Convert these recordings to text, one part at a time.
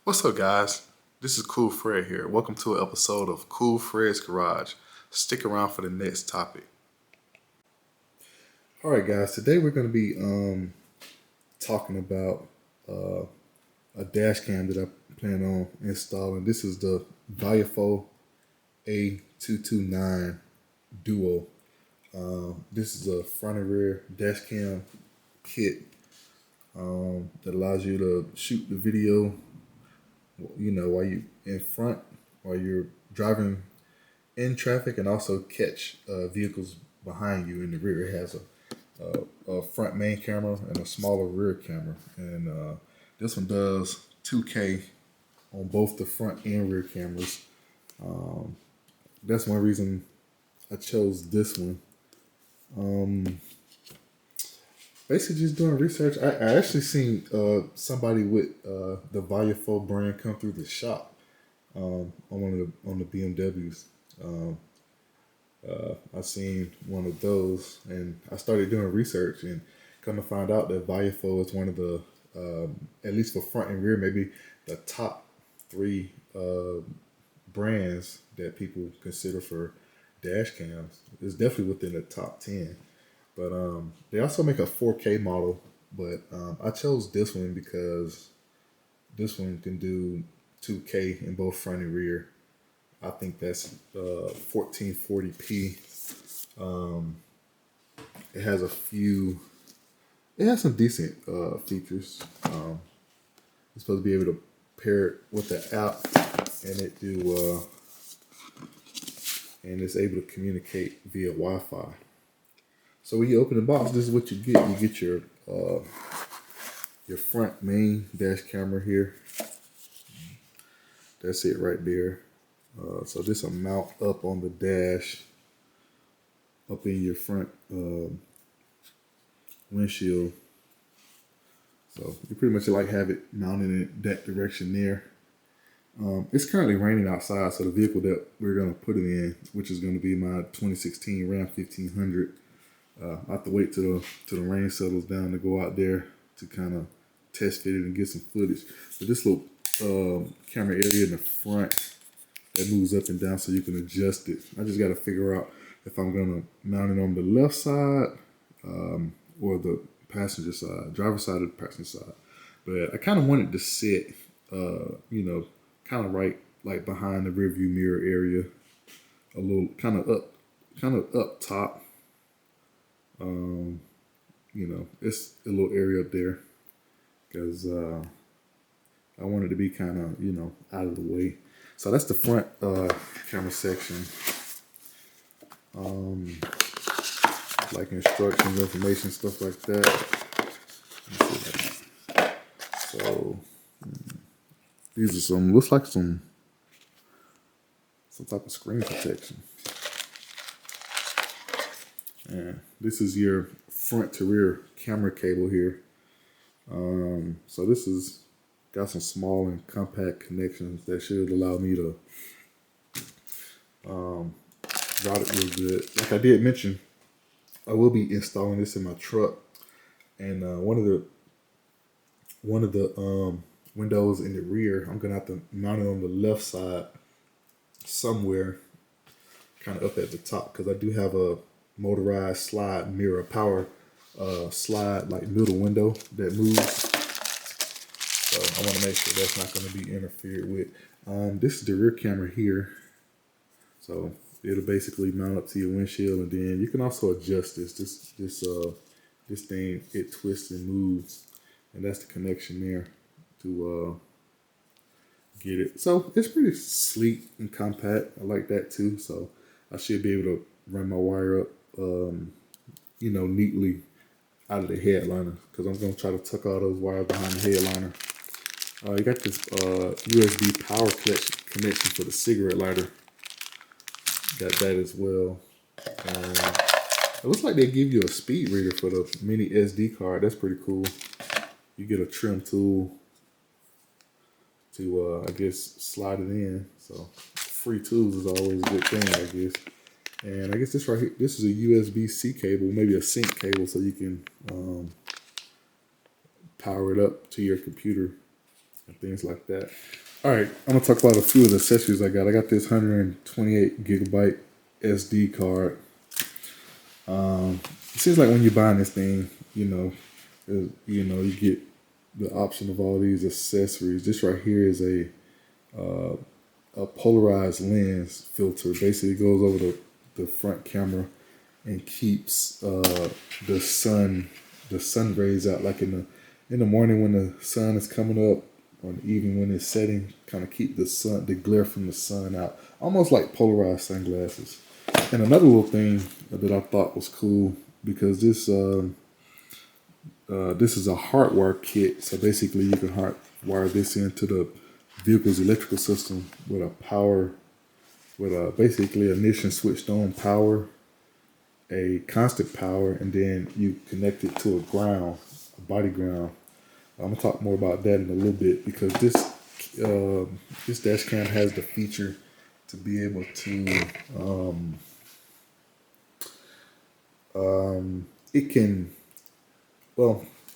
What's up, guys? This is Cool Fred here. Welcome to an episode of Cool Fred's Garage. Stick around for the next topic. All right, guys. Today we're going to be talking about a dash cam that I plan on installing. This is the Viafo A229 Duo. This is a front and rear dash cam kit that allows you to shoot the video, while you in front, while you're driving in traffic, and also catch vehicles behind you in the rear. It has a front main camera and a smaller rear camera, and this one does 2K on both the front and rear cameras. That's one reason I chose this one. Basically, just doing research. I actually seen somebody with the Viafo brand come through the shop on the BMWs. I seen one of those, and I started doing research, and come to find out that Viafo is one of the, at least for front and rear, maybe the top three brands that people consider for dash cams. It's definitely within the top 10. But they also make a 4K model, but I chose this one because this one can do 2K in both front and rear. I think that's 1440p. It has some decent features. It's supposed to be able to pair it with the app, and it's able to communicate via Wi-Fi. So when you open the box, this is what you get. You get your front main dash camera here. That's it right there. So this will mount up on the dash, up in your front windshield. So you pretty much have it mounted in that direction there. It's currently raining outside, so the vehicle that we're going to put it in, which is going to be my 2016 Ram 1500, I have to wait till the rain settles down to go out there to kind of test fit it and get some footage. But this little camera area in the front that moves up and down so you can adjust it. I just got to figure out if I'm going to mount it on the left side or the passenger side, driver's side or the passenger side. But I kind of want it to sit, kind of right like behind the rear view mirror area, a little kind of up top. It's a little area up there because I want it to be kind of, out of the way. So that's the front camera section. Like instructions, information, stuff like that. So these are looks like some type of screen protection. And this is your front to rear camera cable here. So this is got some small and compact connections that should allow me to route it real good. Like I did mention, I will be installing this in my truck, and one of the windows in the rear, I'm gonna have to mount it on the left side somewhere, kind of up at the top, because I do have a motorized slide mirror, power slide like middle window that moves. So I want to make sure that's not going to be interfered with. This is the rear camera here. So it'll basically mount up to your windshield, and then you can also adjust this thing. It twists and moves, and that's the connection there to get it. So it's pretty sleek and compact. I like that too. So I should be able to run my wire up, neatly out of the headliner, because I'm going to try to tuck all those wires behind the headliner. You got this USB power connection for the cigarette lighter. Got that as well. It looks like they give you a speed reader for the mini SD card. That's pretty cool. You get a trim tool to, I guess, slide it in. So free tools is always a good thing, I guess. And I guess this right here, this is a USB-C cable, maybe a sync cable, so you can power it up to your computer and things like that. All right, I'm gonna talk about a few of the accessories I got. I got this 128 gigabyte SD card. It seems like when you're buying this thing, you get the option of all these accessories. This right here is a polarized lens filter. Basically, it goes over the front camera and keeps the sun rays out. Like in the morning when the sun is coming up, or in the evening when it's setting, kind of keep the glare from the sun out, almost like polarized sunglasses. And another little thing that I thought was cool, because this is a hardware kit. So basically, you can hardwire this into the vehicle's electrical system with basically ignition switched on power, a constant power, and then you connect it to a body ground. I'm gonna talk more about that in a little bit, because this dash cam has the feature to be able to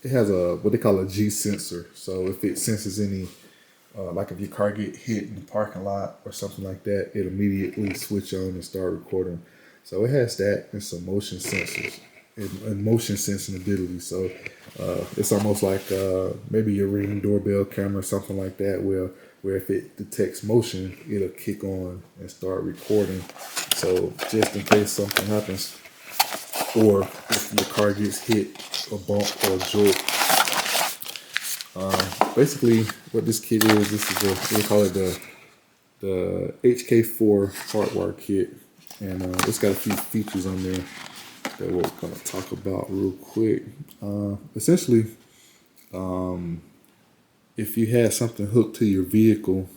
it has what they call a G sensor. So if it senses any, like if your car get hit in the parking lot or something like that, it immediately switch on and start recording. So it has that and some motion sensors and motion sensing ability. So it's almost like maybe your Ring doorbell camera or something like that, where if it detects motion, it'll kick on and start recording. So just in case something happens, or if your car gets hit, a bump or a jolt. Basically, what this kit is, we call it the HK4 hardware kit, and it's got a few features on there that we're gonna talk about real quick. Essentially, if you had something hooked to your vehicle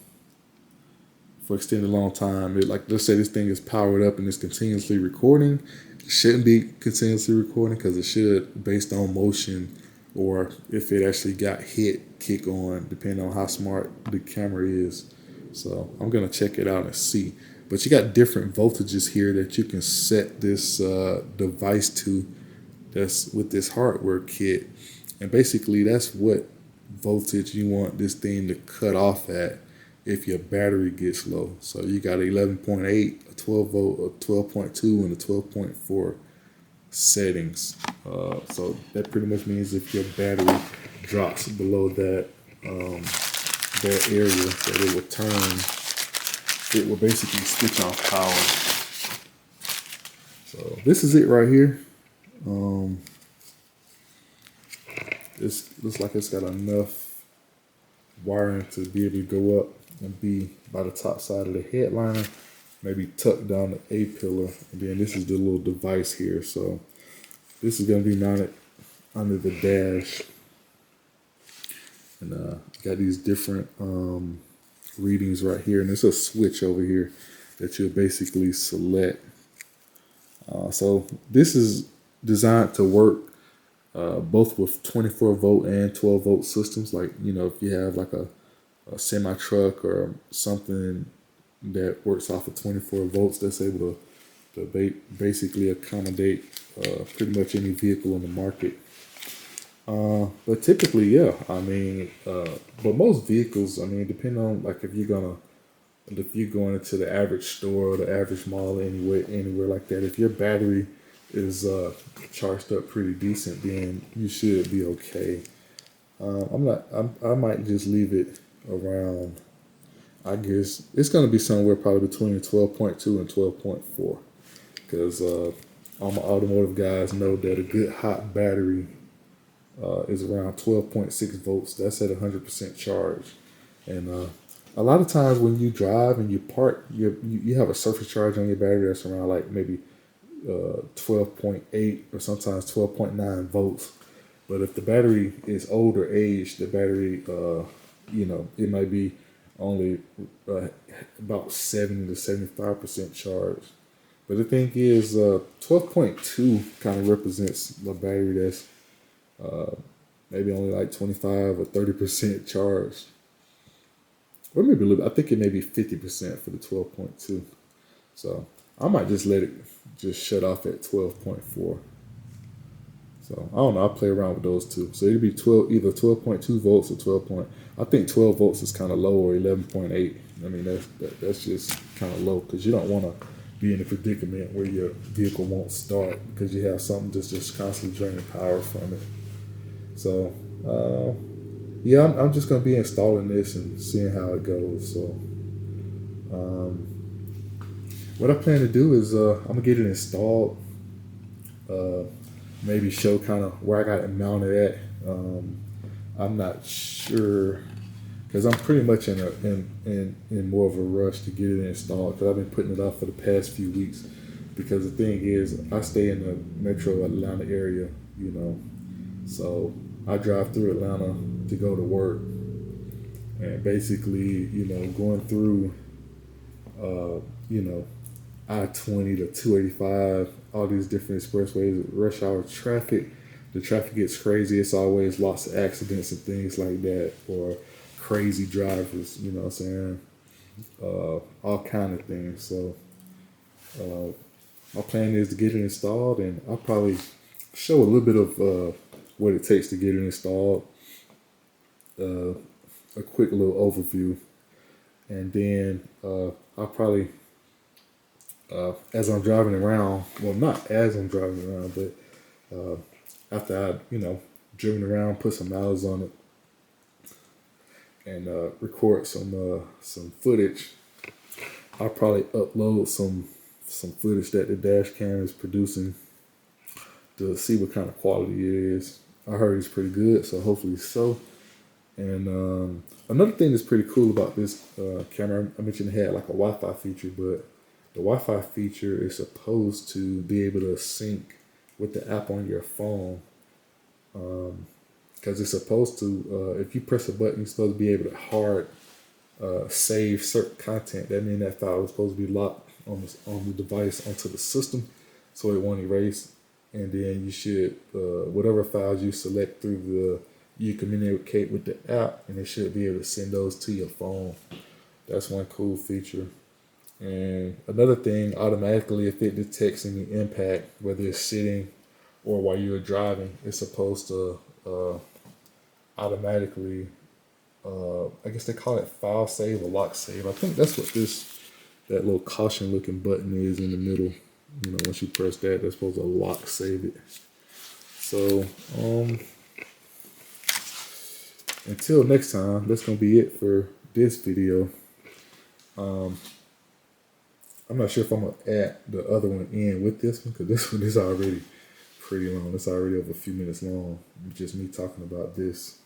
for extended long time, let's say this thing is powered up and it's continuously recording. It shouldn't be continuously recording, because it should, based on motion, or if it actually got hit, kick on, depending on how smart the camera is. So I'm gonna check it out and see. But you got different voltages here that you can set this device to, that's with this hardware kit. And basically that's what voltage you want this thing to cut off at if your battery gets low. So you got 11.8, a 12 volt, a 12.2, and a 12.4 settings. So that pretty much means if your battery drops below that area, that it will basically switch off power. So this is it right here. This looks like it's got enough wiring to be able to go up and be by the top side of the headliner, maybe tucked down the A-pillar, and then this is the little device here. So this is going to be mounted under the dash, and got these different readings right here, and there's a switch over here that you'll basically select. So this is designed to work both with 24 volt and 12 volt systems. Like, if you have like a semi truck or something that works off of 24 volts, that's able to basically accommodate pretty much any vehicle in the market. But typically, yeah, but most vehicles, depending on, like, if you're going into the average store or the average mall, anywhere like that, if your battery is charged up pretty decent, then you should be okay. I might just leave it around, I guess it's going to be somewhere probably between 12.2 and 12.4, because all my automotive guys know that a good hot battery is around 12.6 volts. That's at 100% charge. And a lot of times when you drive and you park, you have a surface charge on your battery that's around like maybe 12.8 or sometimes 12.9 volts. But if the battery is older age, the battery, it might be only about 70 to 75% charge. But the thing is, 12.2 kind of represents a battery that's maybe only like 25 or 30% charged. Or maybe a little, I think it may be 50% for the 12.2. So I might just let it just shut off at 12.4. So I don't know. I'll play around with those two. So it'll be 12, either 12.2 volts or 12 point. I think 12 volts is kind of low, or 11.8. I mean, that's just kind of low, because you don't want to be in a predicament where your vehicle won't start because you have something that's just constantly draining power from it. So yeah, I'm just gonna be installing this and seeing how it goes. So what I plan to do is I'm gonna get it installed. Maybe show kind of where I got it mounted at. I'm not sure, because I'm pretty much in more of a rush to get it installed, because I've been putting it off for the past few weeks. Because the thing is, I stay in the metro Atlanta area, you know, so I drive through Atlanta to go to work, and basically, you know, going through, you know, I-20 to 285, all these different expressways, rush hour traffic. The traffic gets crazy. It's always lots of accidents and things like that, or crazy drivers, you know what I'm saying? All kind of things. So my plan is to get it installed, and I'll probably show a little bit of what it takes to get it installed, a quick little overview, and then I'll probably, as I'm driving around, well, not as I'm driving around, but after I, you know, driven around, put some miles on it, and record some footage, I'll probably upload some footage that the dash cam is producing to see what kind of quality it is. I heard it's pretty good, so hopefully so. And another thing that's pretty cool about this camera, I mentioned it had like a Wi-Fi feature, but the Wi-Fi feature is supposed to be able to sync with the app on your phone. Because it's supposed to, if you press a button, you're supposed to be able to hard save certain content. That means that file is supposed to be locked on the device onto the system, so it won't erase. And then you should, whatever files you select through you communicate with the app, and it should be able to send those to your phone. That's one cool feature. And another thing, automatically, if it detects any impact, whether it's sitting or while you're driving, it's supposed to automatically, I guess they call it file save or lock save. I think that's what that little caution looking button is in the middle. You know, once you press that, they're supposed to lock save it. So, until next time, that's going to be it for this video. I'm not sure if I'm going to add the other one in with this one, because this one is already pretty long. It's already over a few minutes long. It's just me talking about this.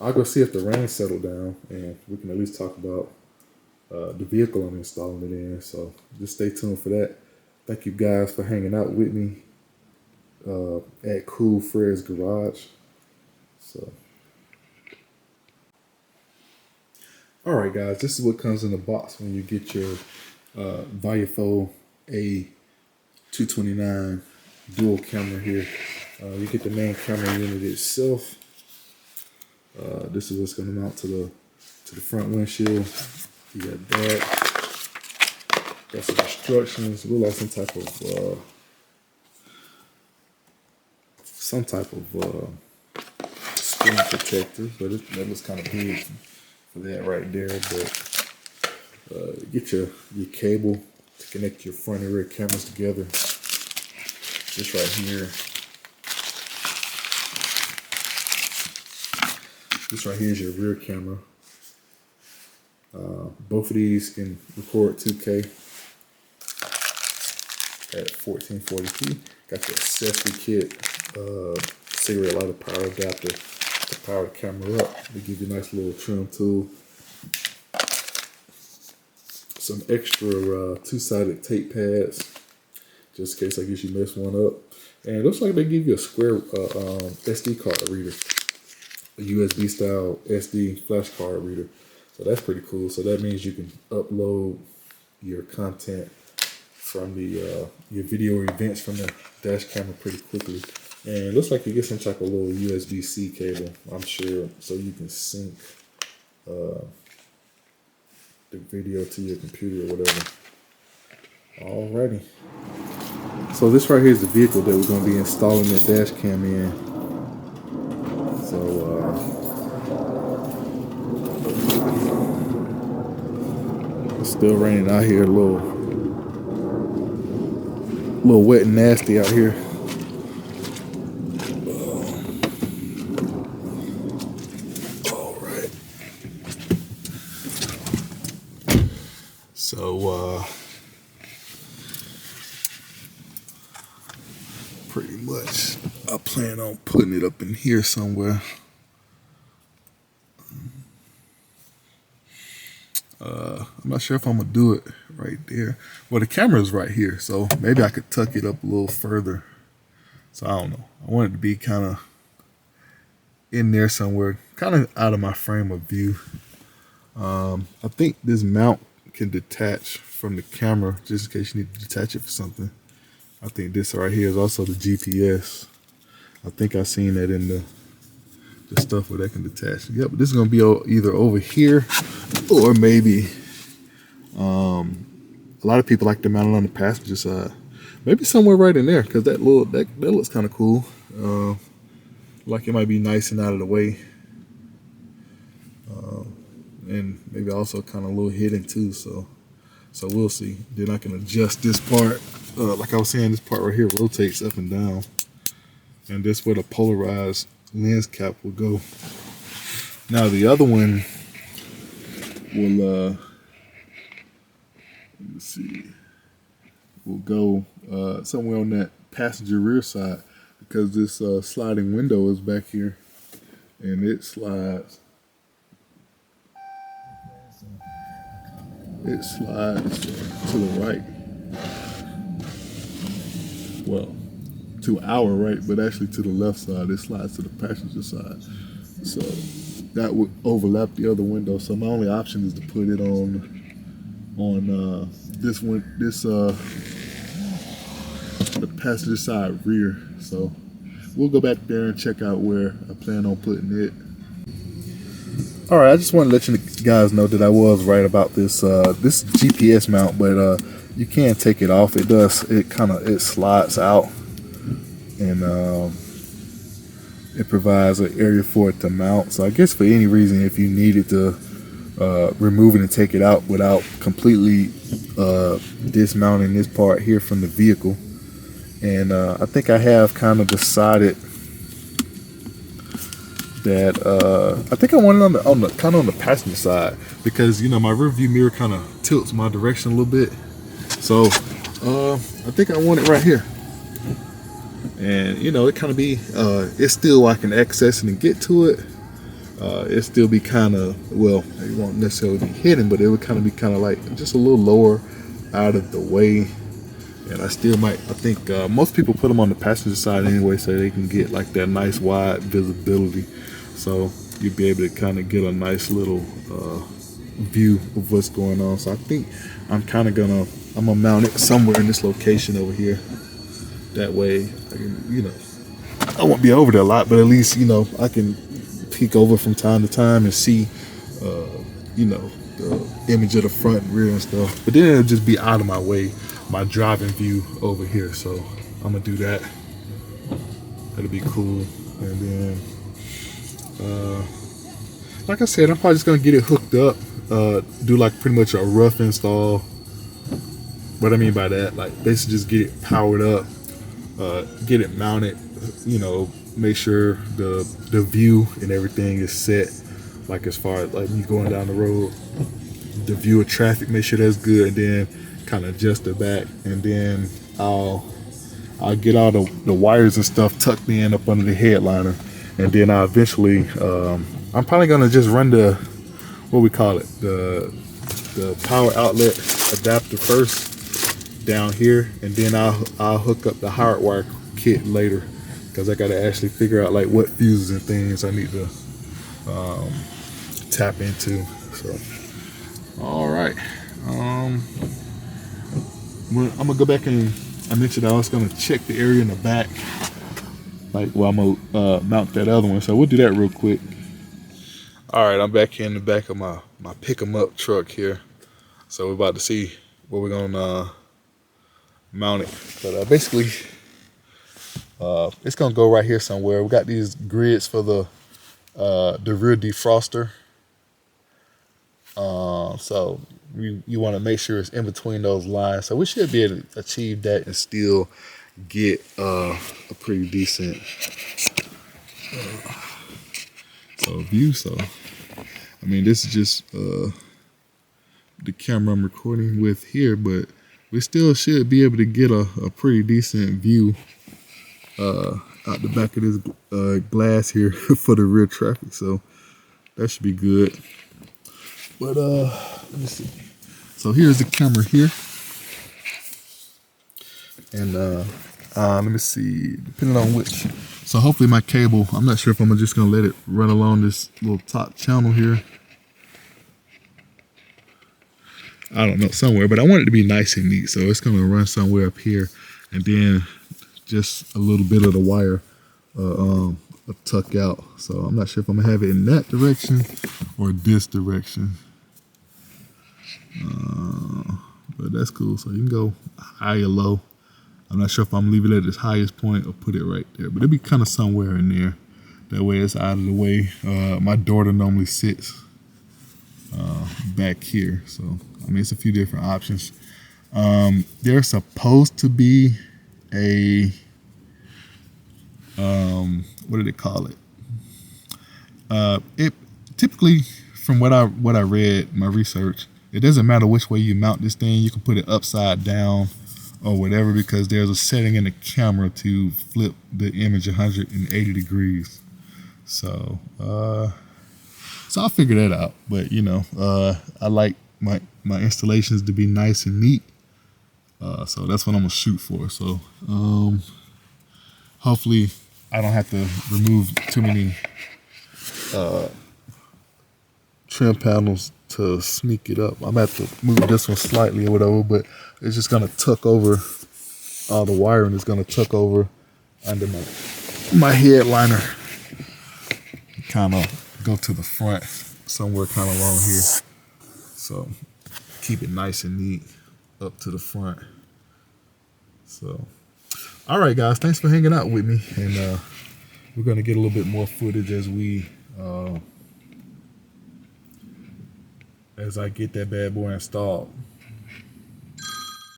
I'll go see if the rain settled down, and we can at least talk about the vehicle I'm installing it in. So just stay tuned for that. Thank you guys for hanging out with me at Cool Fred's Garage. So, all right, guys, this is what comes in the box when you get your Viafo A229 dual camera here. You get the main camera unit itself. This is what's going to mount to the front windshield. You got that. Got some instructions. It looks like some type of screen protector, but that looks kind of big for that right there. But get your cable to connect your front and rear cameras together. This right here. This right here is your rear camera. Both of these can record 2K at 1440p. Got your accessory kit, cigarette lighter power adapter to power the camera up. They give you a nice little trim tool. Some extra two-sided tape pads, just in case I guess you mess one up. And it looks like they give you a square SD card reader, a USB style SD flash card reader. So that's pretty cool. So that means you can upload your content from your video or events from the dash camera pretty quickly. And it looks like you get some type of little USB-C cable, I'm sure, so you can sync the video to your computer or whatever. Alrighty. So this right here is the vehicle that we're going to be installing the dash cam in. So it's still raining out here, a little wet and nasty out here. All right. So pretty much I plan on putting it up in here somewhere. I'm not sure if I'm gonna do it right there. Well, the camera's right here, so maybe I could tuck it up a little further. So I don't know. I want it to be kind of in there somewhere, kind of out of my frame of view. I think this mount can detach from the camera, just in case you need to detach it for something. I think this right here is also the GPS. I think I've seen that in the stuff where that can detach. Yep, this is gonna be either over here or maybe a lot of people like to mount it on the passenger side. Maybe somewhere right in there, because that looks kind of cool. Like it might be nice and out of the way. And maybe also kind of a little hidden too, so we'll see. Then I can adjust this part. Like I was saying, this part right here rotates up and down. And this where the polarized lens cap will go. Now the other one will let's see, will go somewhere on that passenger rear side, because this sliding window is back here and it slides. It slides to the right. Well, to our right, but actually to the left side. It slides to the passenger side. So that would overlap the other window. So my only option is to put it on this one, the passenger side rear. So we'll go back there and check out where I plan on putting it. All right, I just want to let you guys know that I was right about this this GPS mount, but you can take it off. It does. It slides out, and it provides an area for it to mount. So I guess for any reason, if you needed to remove it and take it out without completely dismounting this part here from the vehicle, and I think I have kind of decided that I think I want it on the passenger side, because you know my rear view mirror kind of tilts my direction a little bit. So I think I want it right here, and you know it kind of be it's still I can access it and get to it. It still be kind of, well, it won't necessarily be hidden, but it would kind of be like just a little lower out of the way. And I still might, I think most people put them on the passenger side anyway, so they can get like that nice wide visibility. So you'd be able to kind of get a nice little view of what's going on. So I think I'm gonna mount it somewhere in this location over here. That way, I can, you know, I won't be over there a lot, but at least, you know, I can peek over from time to time and see, you know, the image of the front and rear and stuff. But then it'll just be out of my way, my driving view over here. So I'm gonna do that. That'll be cool. And then like I said, I'm probably just gonna get it hooked up, do like pretty much a rough install. What I mean by that, like basically just get it powered up, get it mounted, you know, make sure the view and everything is set, like as far as like me going down the road, the view of traffic, make sure that's good, and then kind of adjust it back, and then I'll get all the wires and stuff tucked in up under the headliner, and then I'll eventually I'm probably gonna just run the, what we call it, the power outlet adapter first down here, and then I'll hook up the hardwire kit later, because I gotta actually figure out like what fuses and things I need to tap into. So all right, I'm gonna go back, and I mentioned I was gonna check the area in the back, like while I'm gonna mount that other one. So we'll do that real quick. All right, I'm back here in the back of my pick 'em up truck here. So we're about to see what we're gonna mount it. But basically, it's gonna go right here somewhere. We got these grids for the rear defroster. So you want to make sure it's in between those lines. So we should be able to achieve that and still get a pretty decent view. So I mean, this is just the camera I'm recording with here, but we still should be able to get a pretty decent view out the back of this glass here for the rear traffic. So that should be good. But let me see. So here's the camera here, and let me see. Depending on which, so hopefully my cable. I'm not sure if I'm just gonna let it run along this little top channel here. I don't know, somewhere, but I want it to be nice and neat, so it's gonna run somewhere up here, and then just a little bit of the wire tuck out. So I'm not sure if I'm gonna have it in that direction or this direction. But that's cool. So you can go high or low. I'm not sure if I'm leaving it at its highest point or put it right there, but it'll be kind of somewhere in there. That way it's out of the way. My daughter normally sits back here. So, I mean, it's a few different options. There's supposed to be a, what do they call it? It typically, from what I read, my research, it doesn't matter which way you mount this thing. You can put it upside down or whatever, because there's a setting in the camera to flip the image 180 degrees. So I'll figure that out. But you know, I like my installations to be nice and neat. So that's what I'm gonna shoot for. So hopefully I don't have to remove too many trim panels to sneak it up. I'm gonna have to move this one slightly or whatever, but it's just gonna tuck over, all the wiring is gonna tuck over under my headliner. Kind of go to the front somewhere kind of along here. So keep it nice and neat up to the front. So, all right, guys, thanks for hanging out with me. And we're gonna get a little bit more footage as I get that bad boy installed.